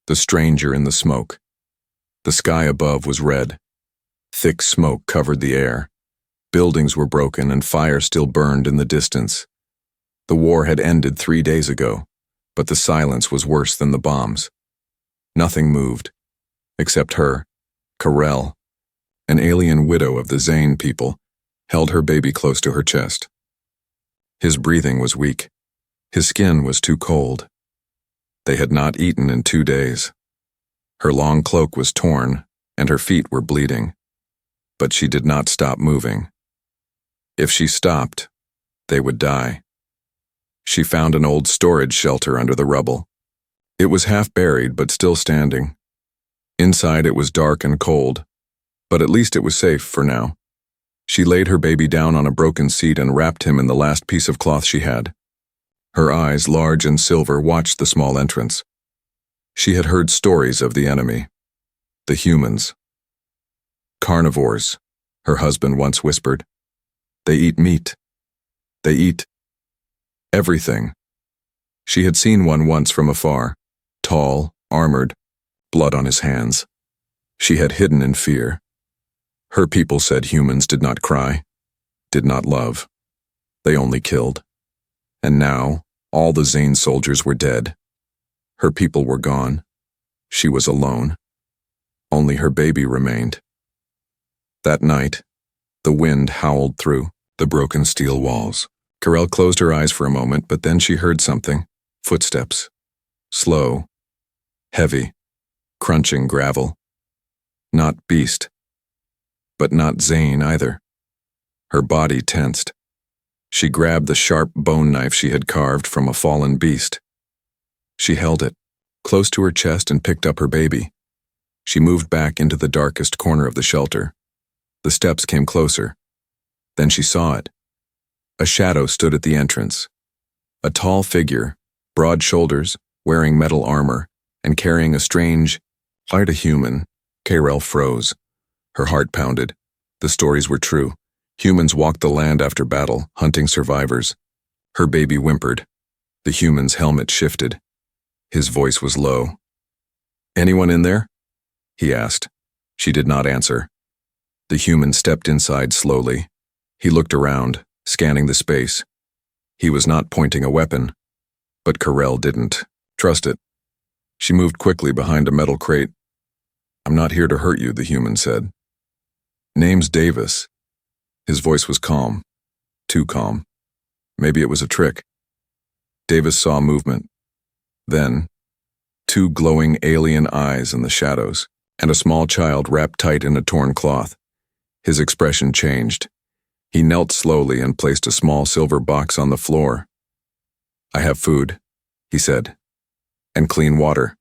The stranger in the smoke. The sky above was red. Thick smoke covered the air. Buildings were broken and fire still burned in the distance. The war had ended 3 days ago, but the silence was worse than the bombs. Nothing moved, except her, Karel, an alien widow of the Zane people, held her baby close to her chest. His breathing was weak. His skin was too cold. They had not eaten in 2 days. Her long cloak was torn, and her feet were bleeding. But she did not stop moving. If she stopped, they would die. She found an old storage shelter under the rubble. It was half buried but still standing. Inside it was dark and cold, but at least it was safe for now. She laid her baby down on a broken seat and wrapped him in the last piece of cloth she had. Her eyes, large and silver, watched the small entrance. She had heard stories of the enemy. The humans. Carnivores, her husband once whispered. They eat meat. They eat everything. She had seen one once from afar, tall, armored, blood on his hands. She had hidden in fear. Her people said humans did not cry, did not love. They only killed. And now, all the Zane soldiers were dead. Her people were gone. She was alone. Only her baby remained. That night, the wind howled through the broken steel walls. Karel closed her eyes for a moment, but then she heard something. Footsteps. Slow. Heavy. Crunching gravel. Not beast. But not Zane either. Her body tensed. She grabbed the sharp bone knife she had carved from a fallen beast. She held it, close to her chest, and picked up her baby. She moved back into the darkest corner of the shelter. The steps came closer. Then she saw it. A shadow stood at the entrance. A tall figure, broad shoulders, wearing metal armor, and carrying a strange, like a human. Karel froze. Her heart pounded. The stories were true. Humans walked the land after battle, hunting survivors. Her baby whimpered. The human's helmet shifted. His voice was low. "Anyone in there?" he asked. She did not answer. The human stepped inside slowly. He looked around, scanning the space. He was not pointing a weapon. But Karel didn't trust it. She moved quickly behind a metal crate. "I'm not here to hurt you," the human said. "Name's Davis." His voice was calm. Too calm. Maybe it was a trick. Davis saw movement. Then, 2 glowing alien eyes in the shadows, and a small child wrapped tight in a torn cloth. His expression changed. He knelt slowly and placed a small silver box on the floor. "I have food," he said. "And clean water."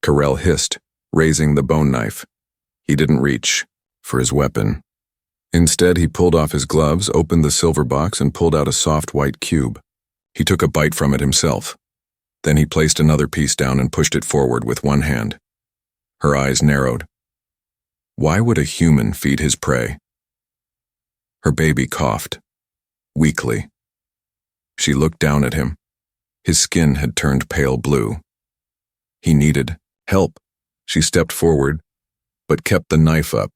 Karel hissed, raising the bone knife. He didn't reach for his weapon. Instead, he pulled off his gloves, opened the silver box, and pulled out a soft white cube. He took a bite from it himself. Then he placed another piece down and pushed it forward with one hand. Her eyes narrowed. Why would a human feed his prey? Her baby coughed, weakly. She looked down at him. His skin had turned pale blue. He needed help. She stepped forward, but kept the knife up.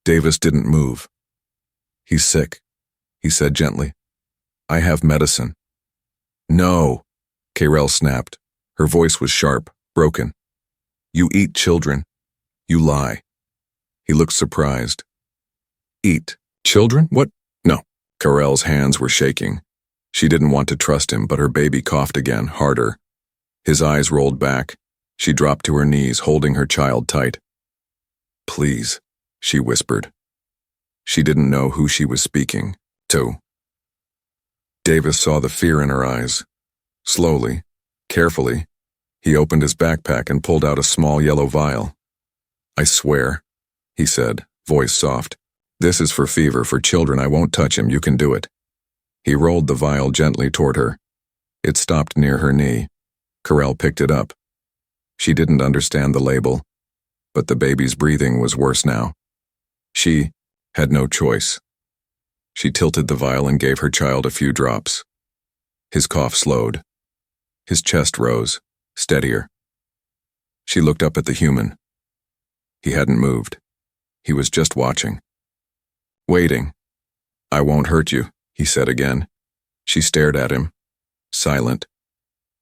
Davis didn't move. "He's sick," he said gently. "I have medicine." "No," Karel snapped. Her voice was sharp, broken. "You eat children. You lie." He looked surprised. "Eat children? What? No." Karel's hands were shaking. She didn't want to trust him, but her baby coughed again, harder. His eyes rolled back. She dropped to her knees, holding her child tight. "Please," she whispered. She didn't know who she was speaking to. Davis saw the fear in her eyes. Slowly, carefully, he opened his backpack and pulled out a small yellow vial. "I swear," he said, voice soft. "This is for fever, for children. I won't touch him. You can do it." He rolled the vial gently toward her. It stopped near her knee. Karel picked it up. She didn't understand the label, but the baby's breathing was worse now. She had no choice. She tilted the vial and gave her child a few drops. His cough slowed. His chest rose, steadier. She looked up at the human. He hadn't moved. He was just watching. Waiting. "I won't hurt you," he said again. She stared at him, silent.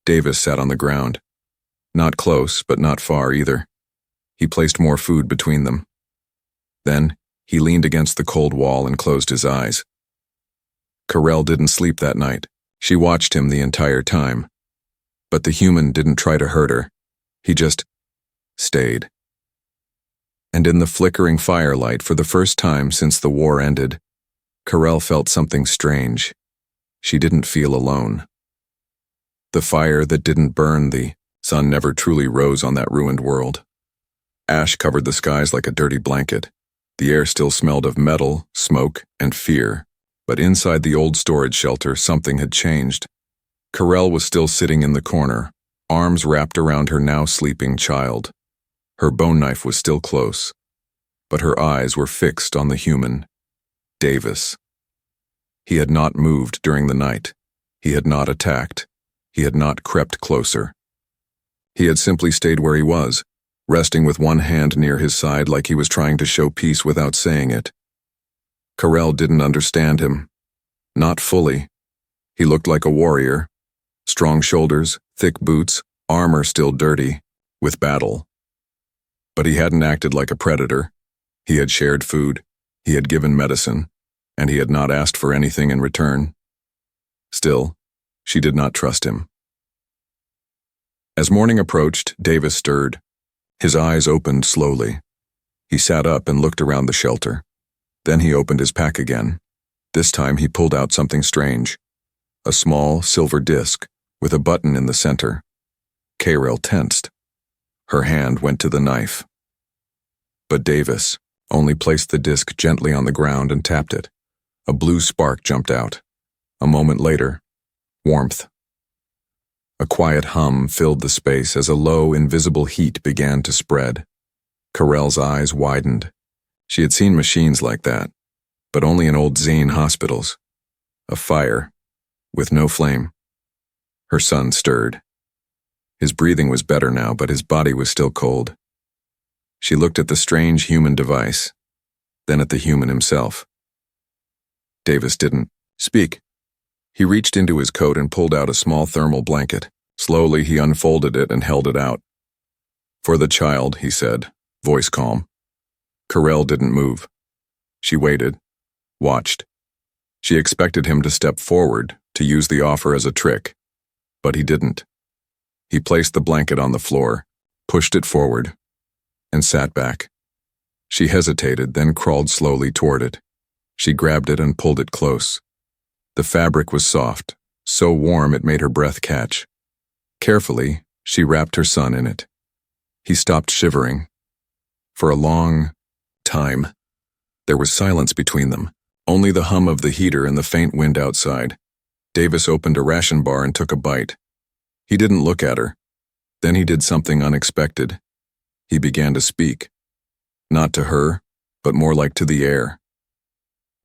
Davis sat on the ground. Not close, but not far either. He placed more food between them. Then, he leaned against the cold wall and closed his eyes. Carell didn't sleep that night. She watched him the entire time. But the human didn't try to hurt her. He just stayed. And in the flickering firelight, for the first time since the war ended, Carell felt something strange. She didn't feel alone. The fire that didn't burn, the sun never truly rose on that ruined world. Ash covered the skies like a dirty blanket. The air still smelled of metal, smoke, and fear. But inside the old storage shelter, something had changed. Carell was still sitting in the corner, arms wrapped around her now sleeping child. Her bone knife was still close, but her eyes were fixed on the human, Davis. He had not moved during the night. He had not attacked. He had not crept closer. He had simply stayed where he was, resting with one hand near his side like he was trying to show peace without saying it. Carell didn't understand him. Not fully. He looked like a warrior. Strong shoulders, thick boots, armor still dirty, with battle. But he hadn't acted like a predator. He had shared food, he had given medicine, and he had not asked for anything in return. Still, she did not trust him. As morning approached, Davis stirred. His eyes opened slowly. He sat up and looked around the shelter. Then he opened his pack again. This time he pulled out something strange. A small, silver disc, with a button in the center. Carell tensed. Her hand went to the knife. But Davis only placed the disc gently on the ground and tapped it. A blue spark jumped out. A moment later, warmth. A quiet hum filled the space as a low, invisible heat began to spread. Carell's eyes widened. She had seen machines like that, but only in old Zane hospitals. A fire, with no flame. Her son stirred. His breathing was better now, but his body was still cold. She looked at the strange human device, then at the human himself. Davis didn't speak. He reached into his coat and pulled out a small thermal blanket. Slowly, he unfolded it and held it out. "For the child," he said, voice calm. Carell didn't move. She waited, watched. She expected him to step forward, to use the offer as a trick, but he didn't. He placed the blanket on the floor, pushed it forward, and sat back. She hesitated, then crawled slowly toward it. She grabbed it and pulled it close. The fabric was soft, so warm it made her breath catch. Carefully, she wrapped her son in it. He stopped shivering. For a long time, there was silence between them, only the hum of the heater and the faint wind outside. Davis opened a ration bar and took a bite. He didn't look at her. Then he did something unexpected. He began to speak. Not to her, but more like to the air.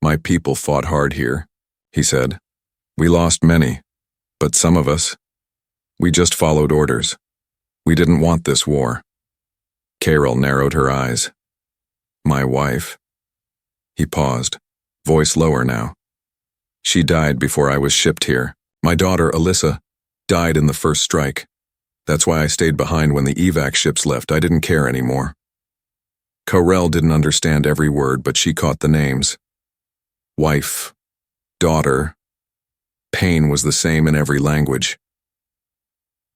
"My people fought hard here," he said. "We lost many, but some of us, we just followed orders. We didn't want this war." Carell narrowed her eyes. "My wife." He paused, voice lower now. "She died before I was shipped here. My daughter, Alyssa, died in the first strike. That's why I stayed behind when the evac ships left. I didn't care anymore." Carell didn't understand every word, but she caught the names. Wife, daughter. Pain was the same in every language.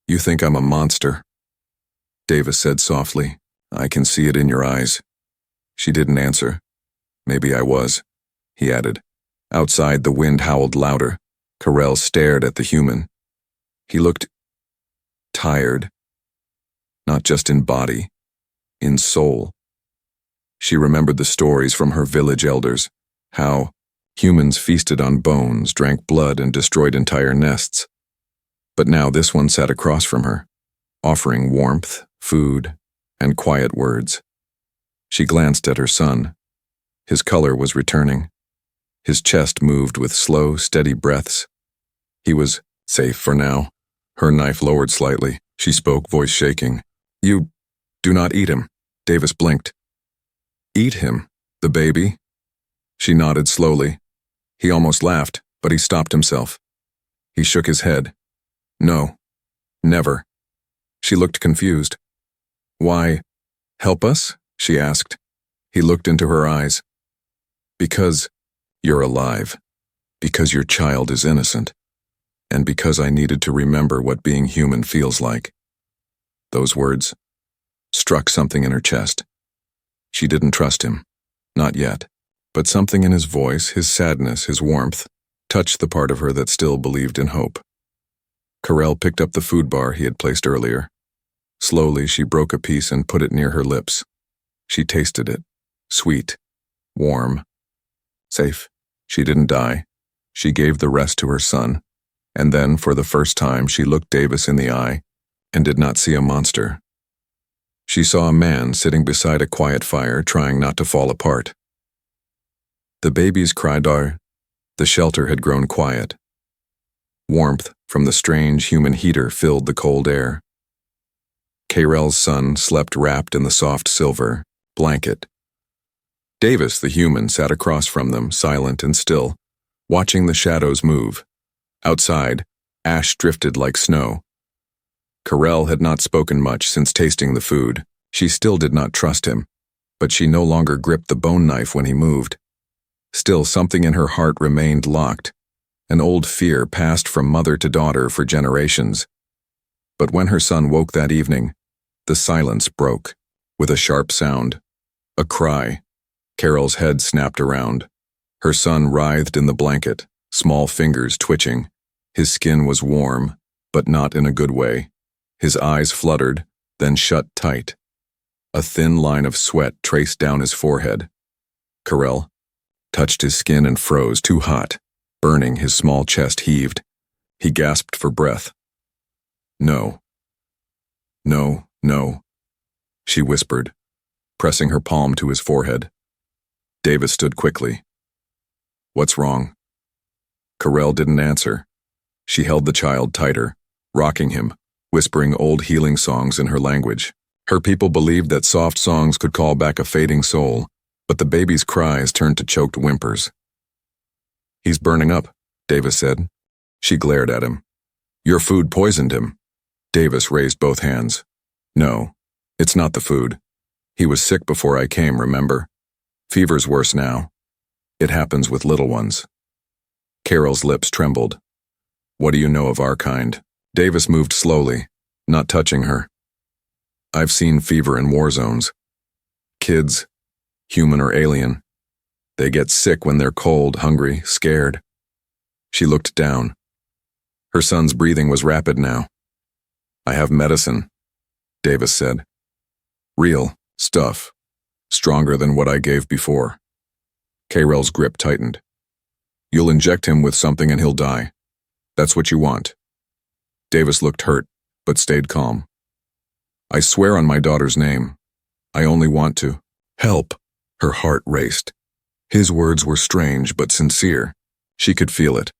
"You think I'm a monster," Davis said softly. "I can see it in your eyes." She didn't answer. "Maybe I was," he added. Outside, the wind howled louder. Carell stared at the human. He looked tired, not just in body, in soul. She remembered the stories from her village elders, how humans feasted on bones, drank blood, and destroyed entire nests. But now this one sat across from her, offering warmth, food, and quiet words. She glanced at her son. His color was returning. His chest moved with slow, steady breaths. He was safe for now. Her knife lowered slightly. She spoke, voice shaking. Do not eat him. Davis blinked. Eat him? The baby? She nodded slowly. He almost laughed, but he stopped himself. He shook his head. No. Never. She looked confused. Why, help us? She asked. He looked into her eyes. Because you're alive. Because your child is innocent. And because I needed to remember what being human feels like. Those words struck something in her chest. She didn't trust him. Not yet. But something in his voice, his sadness, his warmth, touched the part of her that still believed in hope. Carell picked up the food bar he had placed earlier. Slowly, she broke a piece and put it near her lips. She tasted it. Sweet. Warm. Safe. She didn't die. She gave the rest to her son, and then, for the first time, she looked Davis in the eye and did not see a monster. She saw a man sitting beside a quiet fire, trying not to fall apart. The babies cried out. The shelter had grown quiet. Warmth from the strange human heater filled the cold air. Carell's son slept wrapped in the soft silver blanket. Davis, the human, sat across from them, silent and still, watching the shadows move. Outside, ash drifted like snow. Carell had not spoken much since tasting the food. She still did not trust him, but she no longer gripped the bone knife when he moved. Still, something in her heart remained locked. An old fear passed from mother to daughter for generations. But when her son woke that evening, the silence broke, with a sharp sound. A cry. Carell's head snapped around. Her son writhed in the blanket, small fingers twitching. His skin was warm, but not in a good way. His eyes fluttered, then shut tight. A thin line of sweat traced down his forehead. Carell touched his skin and froze, too hot. Burning, his small chest heaved. He gasped for breath. No. No, no, she whispered, pressing her palm to his forehead. Davis stood quickly. What's wrong? Carell didn't answer. She held the child tighter, rocking him, whispering old healing songs in her language. Her people believed that soft songs could call back a fading soul, but the baby's cries turned to choked whimpers. He's burning up, Davis said. She glared at him. Your food poisoned him. Davis raised both hands. No, it's not the food. He was sick before I came, remember? Fever's worse now. It happens with little ones. Carell's lips trembled. What do you know of our kind? Davis moved slowly, not touching her. I've seen fever in war zones. Kids, human or alien, they get sick when they're cold, hungry, scared. She looked down. Her son's breathing was rapid now. I have medicine, Davis said. Real stuff, stronger than what I gave before. Carell's grip tightened. You'll inject him with something and he'll die. That's what you want. Davis looked hurt, but stayed calm. I swear on my daughter's name. I only want to help. Her heart raced. His words were strange but sincere. She could feel it.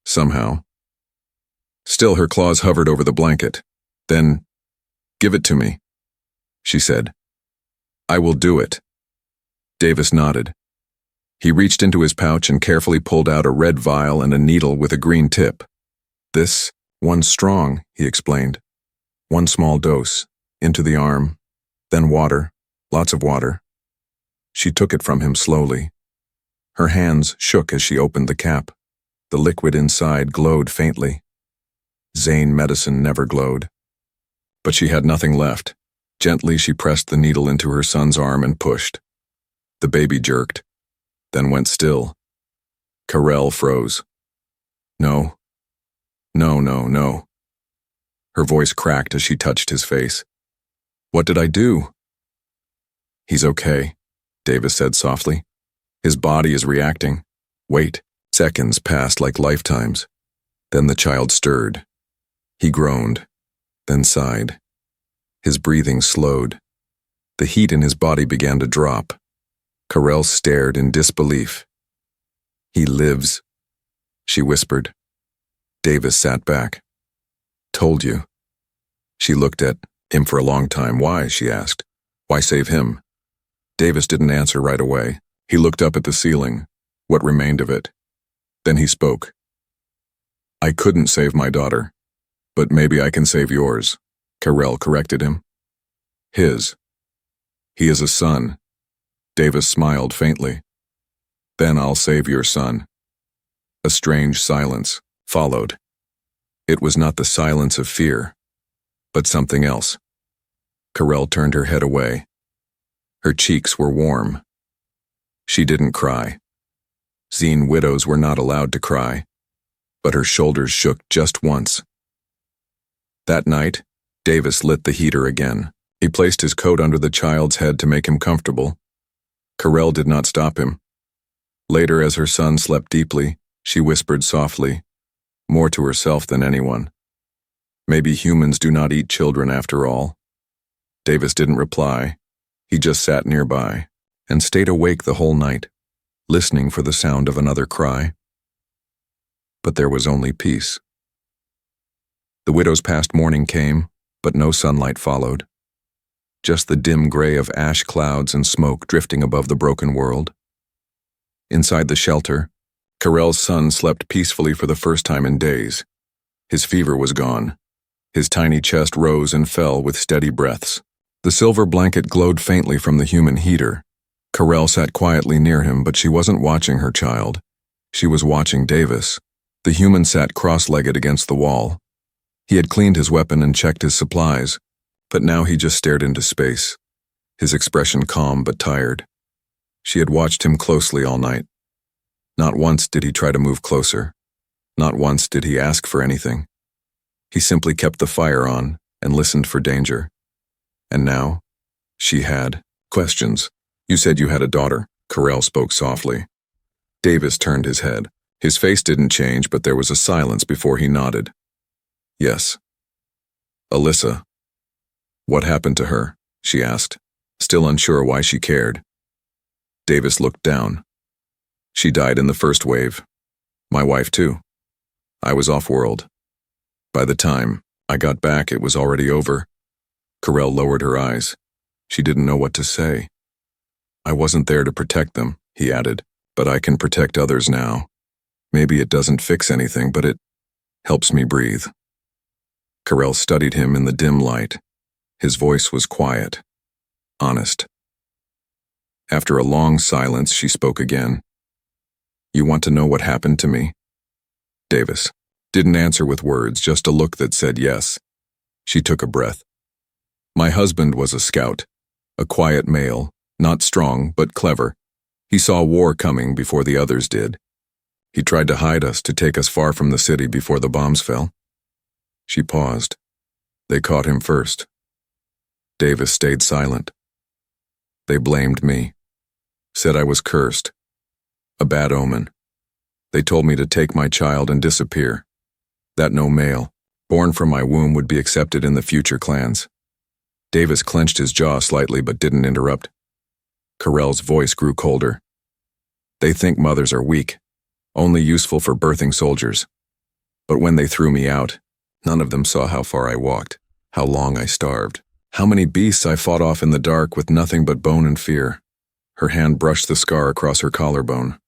Somehow. Still, her claws hovered over the blanket. Then, give it to me, she said. I will do it. Davis nodded. He reached into his pouch and carefully pulled out a red vial and a needle with a green tip. This, one strong, he explained. One small dose, into the arm, then water, lots of water. She took it from him slowly. Her hands shook as she opened the cap. The liquid inside glowed faintly. Zane medicine never glowed. But she had nothing left. Gently she pressed the needle into her son's arm and pushed. The baby jerked, then went still. Carell froze. No. No, no, no. Her voice cracked as she touched his face. What did I do? He's okay, Davis said softly. His body is reacting. Wait. Seconds passed like lifetimes. Then the child stirred. He groaned, then sighed. His breathing slowed. The heat in his body began to drop. Carell stared in disbelief. He lives, she whispered. Davis sat back. Told you. She looked at Him for a long time. Why? She asked. Why save him? Davis didn't answer right away. He looked up at the ceiling, what remained of it. Then he spoke. I couldn't save my daughter, but maybe I can save yours, Carell corrected him. His. He is a son. Davis smiled faintly. Then I'll save your son. A strange silence followed. It was not the silence of fear, but something else. Carell turned her head away. Her cheeks were warm. She didn't cry. Zine widows were not allowed to cry, but her shoulders shook just once. That night, Davis lit the heater again. He placed his coat under the child's head to make him comfortable. Carell did not stop him. Later, as her son slept deeply, she whispered softly, more to herself than anyone. Maybe humans do not eat children after all. Davis didn't reply. He just sat nearby and stayed awake the whole night, listening for the sound of another cry. But there was only peace. The widow's past morning came, but no sunlight followed. Just the dim gray of ash clouds and smoke drifting above the broken world. Inside the shelter, Carell's son slept peacefully for the first time in days. His fever was gone. His tiny chest rose and fell with steady breaths. The silver blanket glowed faintly from the human heater. Carell sat quietly near him, but she wasn't watching her child. She was watching Davis. The human sat cross-legged against the wall. He had cleaned his weapon and checked his supplies, but now he just stared into space, his expression calm but tired. She had watched him closely all night. Not once did he try to move closer. Not once did he ask for anything. He simply kept the fire on and listened for danger. And now, she had questions. You said you had a daughter, Carell spoke softly. Davis turned his head. His face didn't change, but there was a silence before he nodded. Yes. Alyssa. What happened to her? She asked, still unsure why she cared. Davis looked down. She died in the first wave. My wife too. I was off-world. By the time I got back, it was already over. Carell lowered her eyes. She didn't know what to say. I wasn't there to protect them, he added, but I can protect others now. Maybe it doesn't fix anything, but it helps me breathe. Carell studied him in the dim light. His voice was quiet, honest. After a long silence, she spoke again. You want to know what happened to me? Davis didn't answer with words, just a look that said yes. She took a breath. My husband was a scout, a quiet male, not strong but clever. He saw war coming before the others did. He tried to hide us, to take us far from the city before the bombs fell. She paused. They caught him first. Davis stayed silent. They blamed me. Said I was cursed. A bad omen. They told me to take my child and disappear. That no male, born from my womb, would be accepted in the future clans. Davis clenched his jaw slightly but didn't interrupt. Carell's voice grew colder. They think mothers are weak, only useful for birthing soldiers. But when they threw me out, none of them saw how far I walked, how long I starved, how many beasts I fought off in the dark with nothing but bone and fear. Her hand brushed the scar across her collarbone.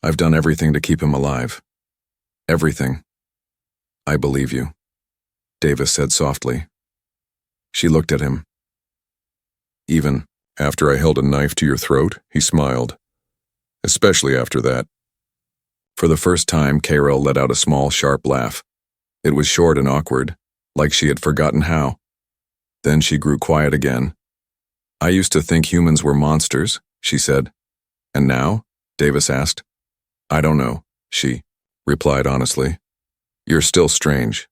I've done everything to keep him alive. Everything. I believe you, Davis said softly. She looked at him. Even after I held a knife to your throat, he smiled. Especially after that. For the first time, Carell let out a small, sharp laugh. It was short and awkward, like she had forgotten how. Then she grew quiet again. I used to think humans were monsters, she said. And now? Davis asked. I don't know, she replied honestly. You're still strange.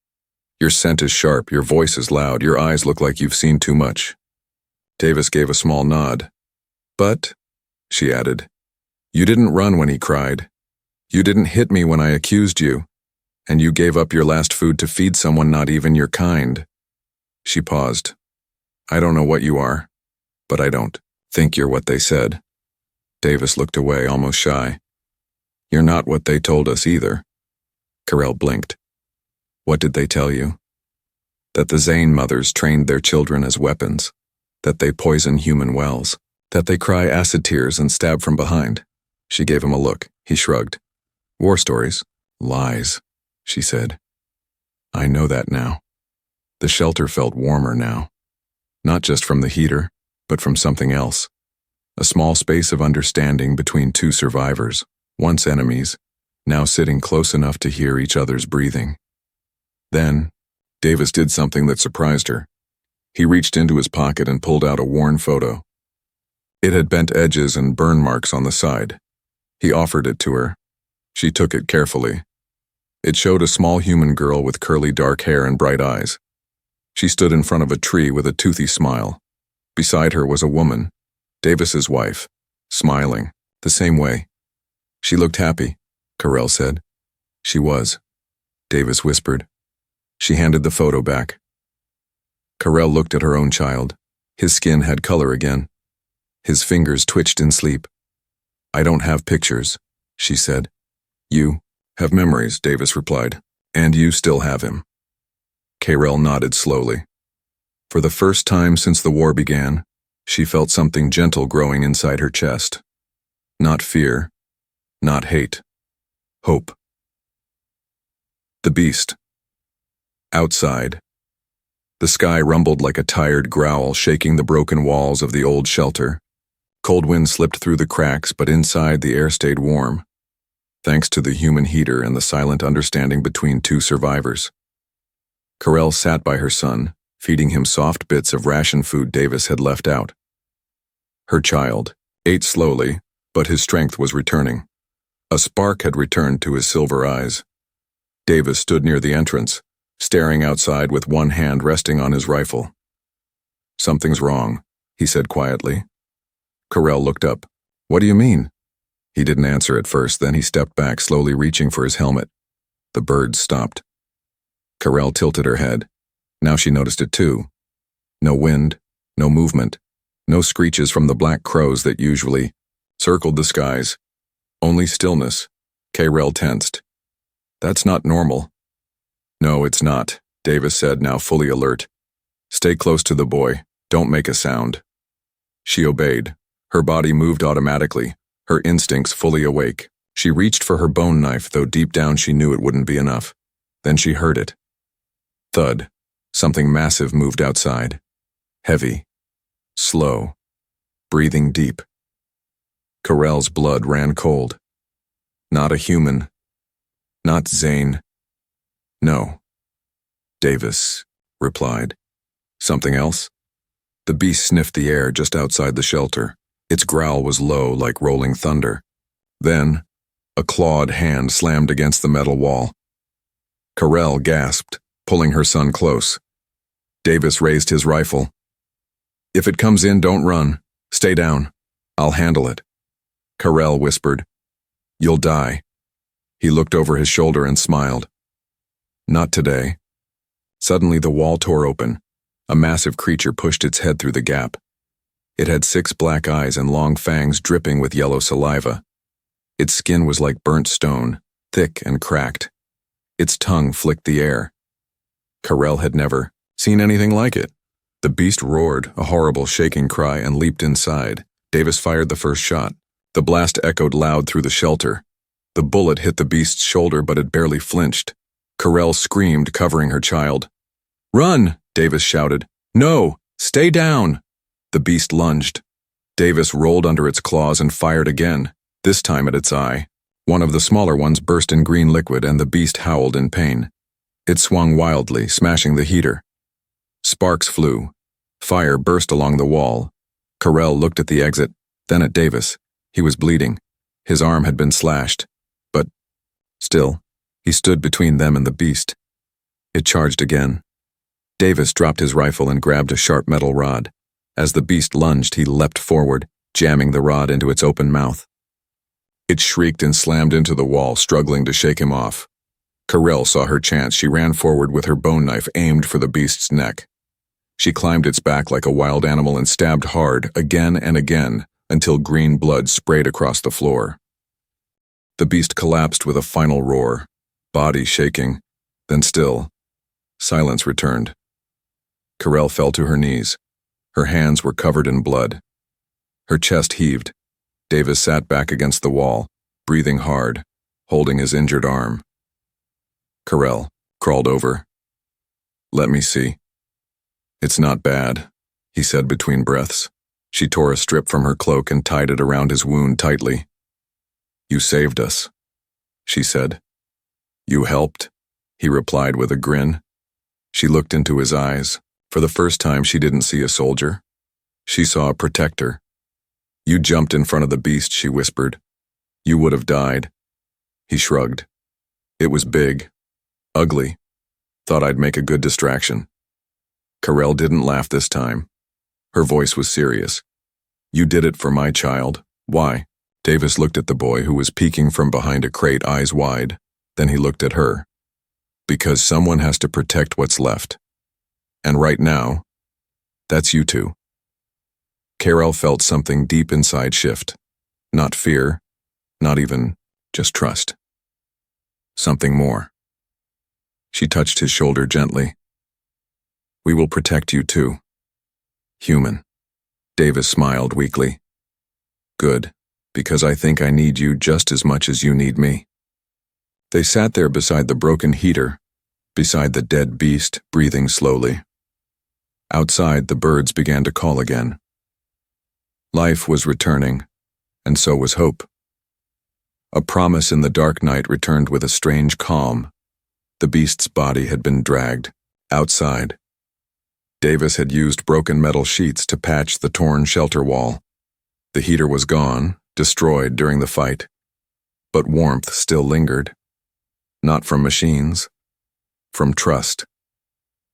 Your scent is sharp, your voice is loud, your eyes look like you've seen too much. Davis gave a small nod. But, she added, you didn't run when he cried. You didn't hit me when I accused you. And you gave up your last food to feed someone not even your kind. She paused. I don't know what you are, but I don't think you're what they said. Davis looked away, almost shy. You're not what they told us either. Carell blinked. What did they tell you? that the Zane mothers trained their children as weapons, that they poison human wells, that they cry acid tears and stab from behind. She gave him a look. He shrugged. War stories? Lies, she said. I know that now. The shelter felt warmer now. Not just from the heater, but from something else. A small space of understanding between two survivors, once enemies, now sitting close enough to hear each other's breathing. Then, Davis did something that surprised her. He reached into his pocket and pulled out a worn photo. It had bent edges and burn marks on the side. He offered it to her. She took it carefully. It showed a small human girl with curly dark hair and bright eyes. She stood in front of a tree with a toothy smile. Beside her was a woman, Davis's wife, smiling, the same way. She looked happy, Carell said. She was, Davis whispered. She handed the photo back. Carell looked at her own child. His skin had color again. His fingers twitched in sleep. I don't have pictures, she said. You have memories, Davis replied, and you still have him. Carell nodded slowly. For the first time since the war began, she felt something gentle growing inside her chest. Not fear, not hate, hope. The beast. Outside. The sky rumbled like a tired growl, shaking the broken walls of the old shelter. Cold wind slipped through the cracks, but inside the air stayed warm, thanks to the human heater and the silent understanding between two survivors. Carell sat by her son, feeding him soft bits of ration food Davis had left out. Her child ate slowly, but his strength was returning. A spark had returned to his silver eyes. Davis stood near the entrance, staring outside with one hand resting on his rifle. Something's wrong, he said quietly. Carell looked up. What do you mean? He didn't answer at first, then he stepped back, slowly reaching for his helmet. The birds stopped. Carell tilted her head. Now she noticed it too. No wind, no movement, no screeches from the black crows that usually circled the skies. Only stillness. Carell tensed. That's not normal. No, it's not, Davis said, now fully alert. Stay close to the boy. Don't make a sound. She obeyed. Her body moved automatically, her instincts fully awake. She reached for her bone knife, though deep down she knew it wouldn't be enough. Then she heard it. Thud. Something massive moved outside. Heavy. Slow. Breathing deep. Carell's blood ran cold. Not a human. Not Zane. No. Davis replied. Something else? The beast sniffed the air just outside the shelter. Its growl was low, like rolling thunder. Then, a clawed hand slammed against the metal wall. Carell gasped, pulling her son close. Davis raised his rifle. If it comes in, don't run. Stay down. I'll handle it. Carell whispered. You'll die. He looked over his shoulder and smiled. Not today. Suddenly the wall tore open. A massive creature pushed its head through the gap. It had 6 black eyes and long fangs dripping with yellow saliva. Its skin was like burnt stone, thick and cracked. Its tongue flicked the air. Carell had never seen anything like it. The beast roared, a horrible shaking cry, and leaped inside. Davis fired the first shot. The blast echoed loud through the shelter. The bullet hit the beast's shoulder, but it barely flinched. Carell screamed, covering her child. Run, Davis shouted. No, stay down. The beast lunged. Davis rolled under its claws and fired again, this time at its eye. One of the smaller ones burst in green liquid, and the beast howled in pain. It swung wildly, smashing the heater. Sparks flew. Fire burst along the wall. Carell looked at the exit, then at Davis. He was bleeding. His arm had been slashed. But, still, he stood between them and the beast. It charged again. Davis dropped his rifle and grabbed a sharp metal rod. As the beast lunged, he leapt forward, jamming the rod into its open mouth. It shrieked and slammed into the wall, struggling to shake him off. Carell saw her chance. She ran forward with her bone knife aimed for the beast's neck. She climbed its back like a wild animal and stabbed hard, again and again, until green blood sprayed across the floor. The beast collapsed with a final roar, body shaking, then still. Silence returned. Carell fell to her knees. Her hands were covered in blood. Her chest heaved. Davis sat back against the wall, breathing hard, holding his injured arm. Carell crawled over. "Let me see." "It's not bad," he said between breaths. She tore a strip from her cloak and tied it around his wound tightly. "You saved us," she said. "You helped," he replied with a grin. She looked into his eyes. For the first time, she didn't see a soldier. She saw a protector. "You jumped in front of the beast," she whispered. "You would have died." He shrugged. "It was big. Ugly. Thought I'd make a good distraction." Carell didn't laugh this time. Her voice was serious. "You did it for my child. Why?" Davis looked at the boy who was peeking from behind a crate, eyes wide. Then he looked at her. "Because someone has to protect what's left. And right now, that's you two." Carell felt something deep inside shift. Not fear, not even just trust. Something more. She touched his shoulder gently. "We will protect you too. Human." Davis smiled weakly. "Good, because I think I need you just as much as you need me." They sat there beside the broken heater, beside the dead beast, breathing slowly. Outside, the birds began to call again. Life was returning, and so was hope. A promise in the dark night returned with a strange calm. The beast's body had been dragged outside. Davis had used broken metal sheets to patch the torn shelter wall. The heater was gone, destroyed during the fight. But warmth still lingered. Not from machines, from trust.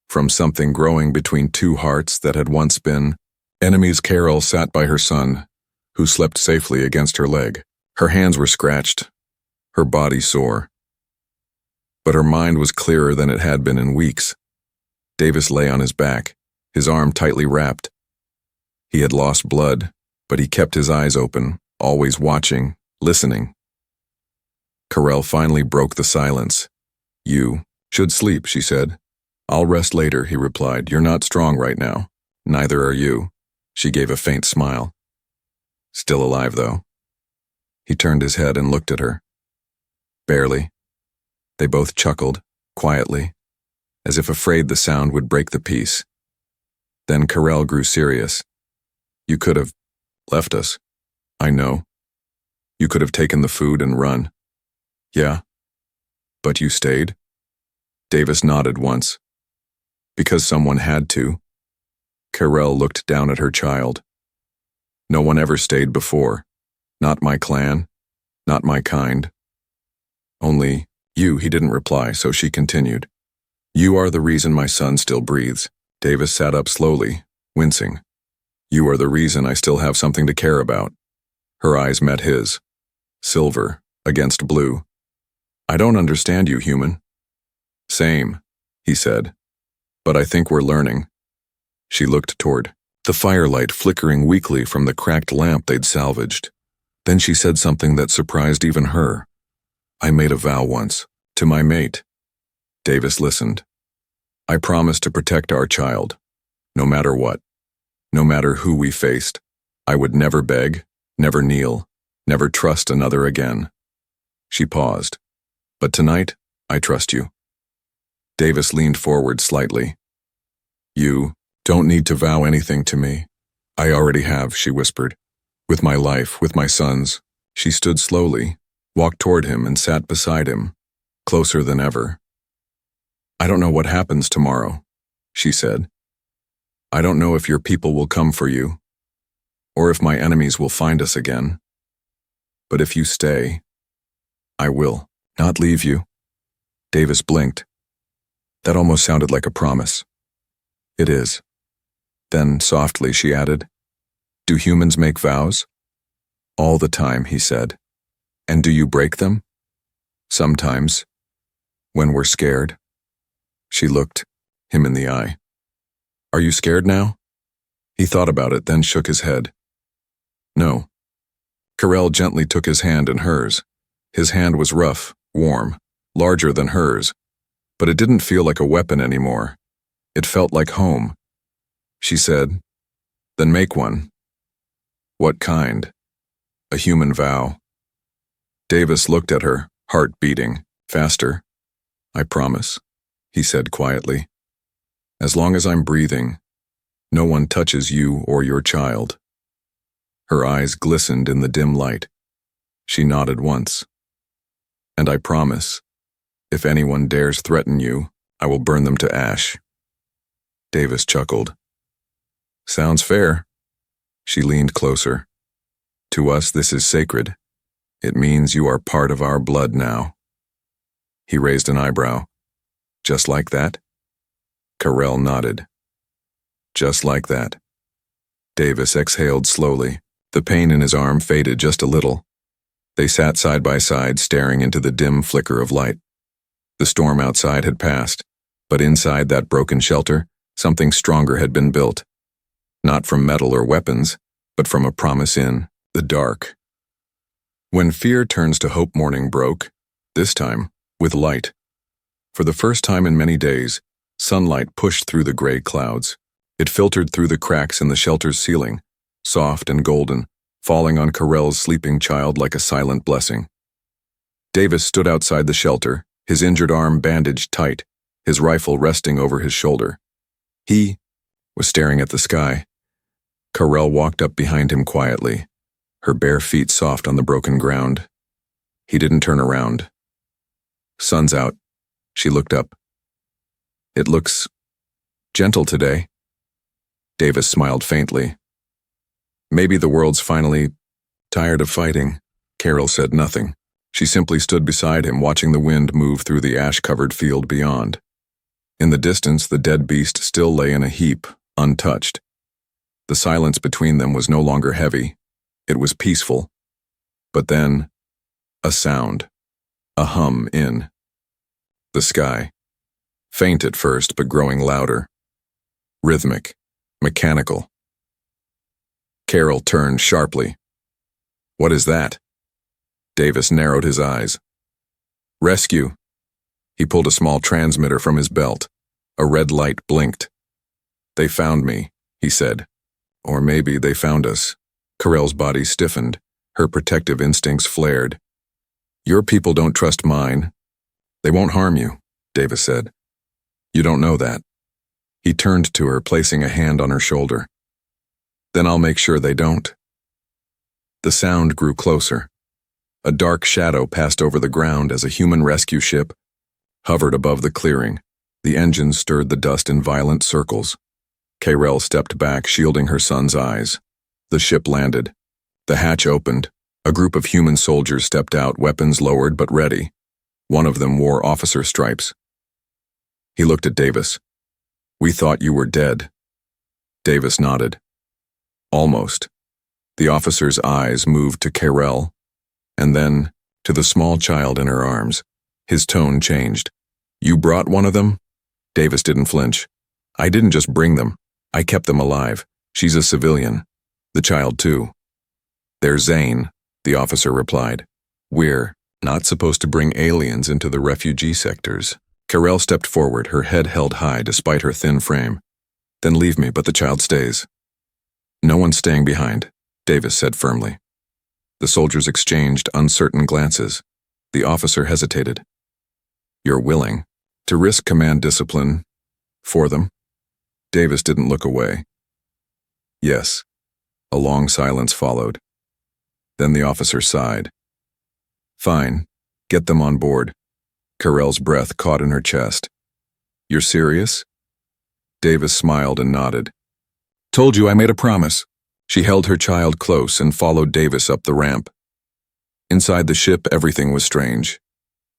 From something growing between two hearts that had once been enemies. Carell sat by her son, who slept safely against her leg. Her hands were scratched, her body sore. But her mind was clearer than it had been in weeks. Davis lay on his back, his arm tightly wrapped. He had lost blood, but he kept his eyes open, always watching, listening. Carell finally broke the silence. "You should sleep," she said. "I'll rest later," he replied. "You're not strong right now. Neither are you." She gave a faint smile. "Still alive, though." He turned his head and looked at her. "Barely." They both chuckled, quietly, as if afraid the sound would break the peace. Then Carell grew serious. "You could have left us. I know. You could have taken the food and run." "Yeah. But you stayed?" Davis nodded once. "Because someone had to." Carell looked down at her child. "No one ever stayed before. Not my clan. Not my kind. Only you." He didn't reply, so she continued. "You are the reason my son still breathes." Davis sat up slowly, wincing. "You are the reason I still have something to care about." Her eyes met his. Silver against blue. "I don't understand you, human." "Same," he said. "But I think we're learning." She looked toward the firelight flickering weakly from the cracked lamp they'd salvaged. Then she said something that surprised even her. "I made a vow once, to my mate." Davis listened. "I promised to protect our child, no matter what, no matter who we faced. I would never beg, never kneel, never trust another again." She paused. "But tonight, I trust you." Davis leaned forward slightly. "You don't need to vow anything to me. I already have," she whispered. "With my life, with my son's." She stood slowly, walked toward him and sat beside him, closer than ever. "I don't know what happens tomorrow," she said. "I don't know if your people will come for you, or if my enemies will find us again. But if you stay, I will not leave you." Davis blinked. That almost sounded like a promise. "It is." Then, softly, she added, "Do humans make vows?" "All the time," he said. "And do you break them?" "Sometimes. When we're scared." She looked him in the eye. "Are you scared now?" He thought about it, then shook his head. "No." Carell gently took his hand in hers. His hand was rough, warm, larger than hers, but it didn't feel like a weapon anymore. It felt like home, She said. Then make one. What kind? A human vow. Davis looked at her, heart beating, faster. I promise, he said quietly. As long as I'm breathing, no one touches you or your child. Her eyes glistened in the dim light. She nodded once. And I promise, if anyone dares threaten you, I will burn them to ash. Davis chuckled. Sounds fair. She leaned closer. To us, this is sacred. It means you are part of our blood now. He raised an eyebrow. Just like that? Carell nodded. Just like that. Davis exhaled slowly. The pain in his arm faded just a little. They sat side by side, staring into the dim flicker of light. The storm outside had passed, but inside that broken shelter, something stronger had been built. Not from metal or weapons, but from a promise in the dark. When fear turns to hope, morning broke, this time with light. For the first time in many days, sunlight pushed through the gray clouds. It filtered through the cracks in the shelter's ceiling, soft and golden, falling on Carell's sleeping child like a silent blessing. Davis stood outside the shelter, his injured arm bandaged tight, his rifle resting over his shoulder. He was staring at the sky. Carell walked up behind him quietly, her bare feet soft on the broken ground. He didn't turn around. Sun's out. She looked up. It looks gentle today. Davis smiled faintly. Maybe the world's finally tired of fighting. Carell said nothing. She simply stood beside him, watching the wind move through the ash-covered field beyond. In the distance, the dead beast still lay in a heap, untouched. The silence between them was no longer heavy. It was peaceful. But then, a sound. A hum in the sky. Faint at first, but growing louder. Rhythmic. Mechanical. Carell turned sharply. What is that? Davis narrowed his eyes. Rescue. He pulled a small transmitter from his belt. A red light blinked. They found me, he said. Or maybe they found us. Carell's body stiffened. Her protective instincts flared. Your people don't trust mine. They won't harm you, Davis said. You don't know that. He turned to her, placing a hand on her shoulder. Then I'll make sure they don't. The sound grew closer. A dark shadow passed over the ground as a human rescue ship hovered above the clearing. The engines stirred the dust in violent circles. Carell stepped back, shielding her son's eyes. The ship landed. The hatch opened. A group of human soldiers stepped out, weapons lowered but ready. One of them wore officer stripes. He looked at Davis. We thought you were dead. Davis nodded. Almost. The officer's eyes moved to Carell, and then to the small child in her arms. His tone changed. You brought one of them? Davis didn't flinch. I didn't just bring them. I kept them alive. She's a civilian. The child too. They're Zane, the officer replied. We're not supposed to bring aliens into the refugee sectors. Carell stepped forward, her head held high despite her thin frame. Then leave me, but the child stays. No one's staying behind, Davis said firmly. The soldiers exchanged uncertain glances. The officer hesitated. You're willing to risk command discipline for them? Davis didn't look away. Yes. A long silence followed. Then the officer sighed. Fine. Get them on board. Carell's breath caught in her chest. You're serious? Davis smiled and nodded. Told you I made a promise. She held her child close and followed Davis up the ramp. Inside the ship, everything was strange.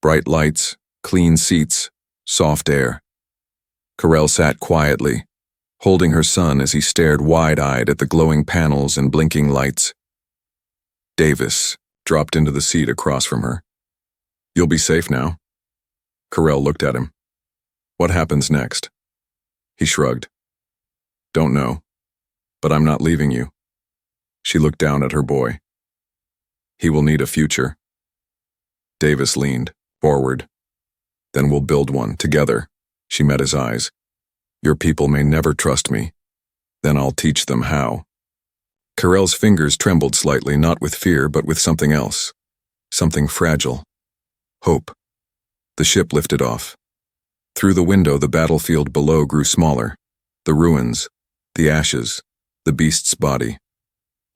Bright lights, clean seats, soft air. Carell sat quietly, holding her son as he stared wide-eyed at the glowing panels and blinking lights. Davis dropped into the seat across from her. You'll be safe now. Carell looked at him. What happens next? He shrugged. Don't know, but I'm not leaving you. She looked down at her boy. He will need a future. Davis leaned forward. Then we'll build one together. She met his eyes. Your people may never trust me, Then I'll teach them how. Carell's fingers trembled slightly, not with fear, but with something else. Something fragile. Hope. The ship lifted off. Through the window, the battlefield below grew smaller. The ruins, the ashes, the beast's body.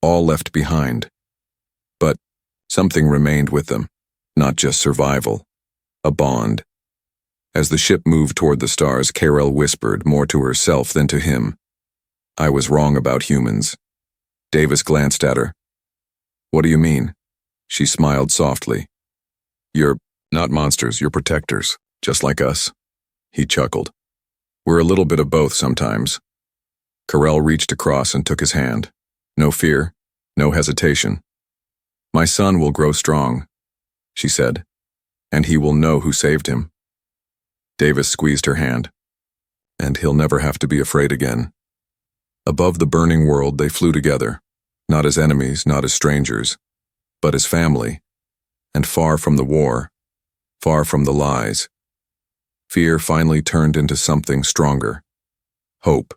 All left behind. But something remained with them. Not just survival. A bond. As the ship moved toward the stars, Carell whispered, more to herself than to him. I was wrong about humans. Davis glanced at her. What do you mean? She smiled softly. You're not monsters, you're protectors, just like us. He chuckled. We're a little bit of both sometimes. Carell reached across and took his hand. No fear, no hesitation. My son will grow strong, she said, and he will know who saved him. Davis squeezed her hand. And he'll never have to be afraid again. Above the burning world, they flew together, not as enemies, not as strangers, but as family, and far from the war, far from the lies. Fear finally turned into something stronger. Hope.